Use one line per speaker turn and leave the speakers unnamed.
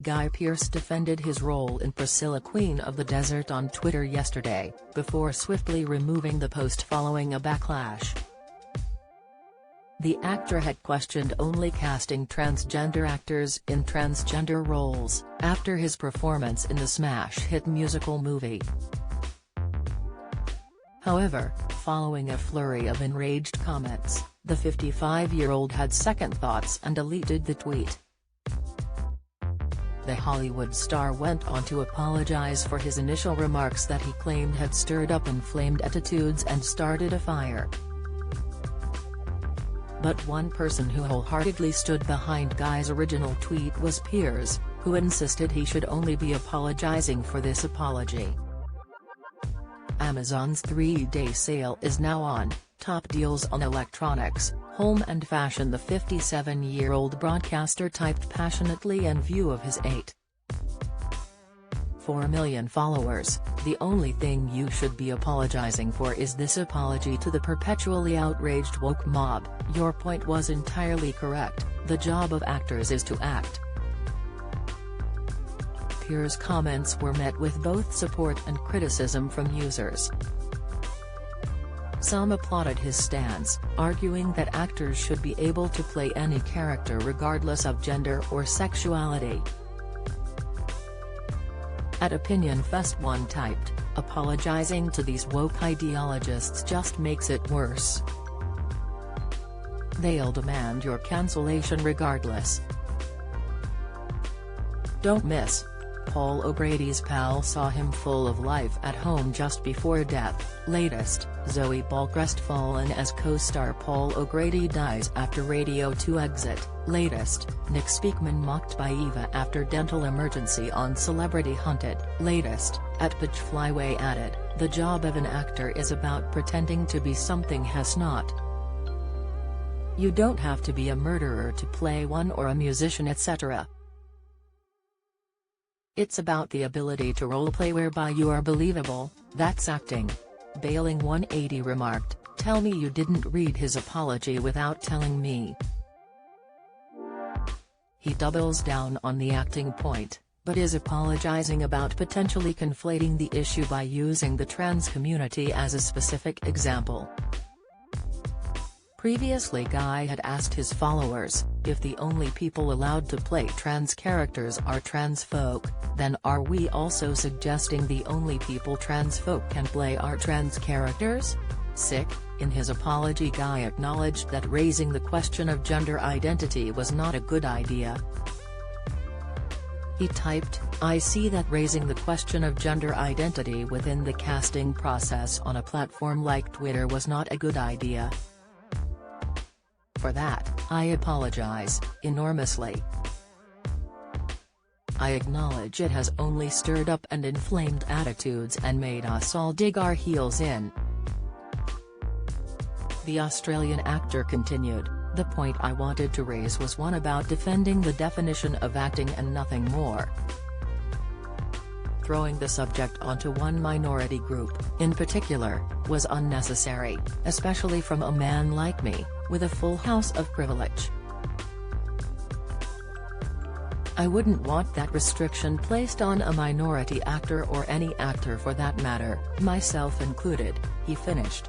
Guy Pearce defended his role in Priscilla Queen of the Desert on Twitter yesterday, before swiftly removing the post following a backlash. The actor had questioned only casting transgender actors in transgender roles, after his performance in the smash hit musical movie. However, following a flurry of enraged comments, the 55-year-old had second thoughts and deleted the tweet. The Hollywood star went on to apologize for his initial remarks that he claimed had stirred up inflamed attitudes and started a fire. But one person who wholeheartedly stood behind Guy's original tweet was Piers, who insisted he should only be apologizing for this apology. Amazon's 3-day sale is now on, top deals on electronics, home and fashion. The 57-year-old broadcaster typed passionately in view of his 8.4 million followers. The only thing you should be apologizing for is this apology to the perpetually outraged woke mob. Your point was entirely correct, the job of actors is to act. Piers' comments were met with both support and criticism from users. Some applauded his stance, arguing that actors should be able to play any character regardless of gender or sexuality. At Opinion Fest, one typed, "Apologizing to these woke ideologists just makes it worse. They'll demand your cancellation regardless." Don't miss: Paul O'Grady's pal saw him full of life at home just before death. Latest: Zoe Ball crestfallen as co-star Paul O'Grady dies after Radio 2 exit. Latest: Nick Speakman mocked by Eva after dental emergency on Celebrity Hunted. Latest: At Pitch Flyway added, "The job of an actor is about pretending to be something has not. You don't have to be a murderer to play one or a musician, etc. It's about the ability to roleplay whereby you are believable, that's acting." Bailing 180 remarked, "Tell me you didn't read his apology without telling me." He doubles down on the acting point, but is apologizing about potentially conflating the issue by using the trans community as a specific example. Previously, Guy had asked his followers, if the only people allowed to play trans characters are trans folk, then are we also suggesting the only people trans folk can play are trans characters? In his apology, Guy acknowledged that raising the question of gender identity was not a good idea. He typed, "I see that raising the question of gender identity within the casting process on a platform like Twitter was not a good idea. For that, I apologize, enormously. I acknowledge it has only stirred up and inflamed attitudes and made us all dig our heels in." The Australian actor continued, "The point I wanted to raise was one about defending the definition of acting and nothing more. Throwing the subject onto one minority group, in particular, was unnecessary, especially from a man like me, with a full house of privilege. I wouldn't want that restriction placed on a minority actor or any actor for that matter, myself included," he finished.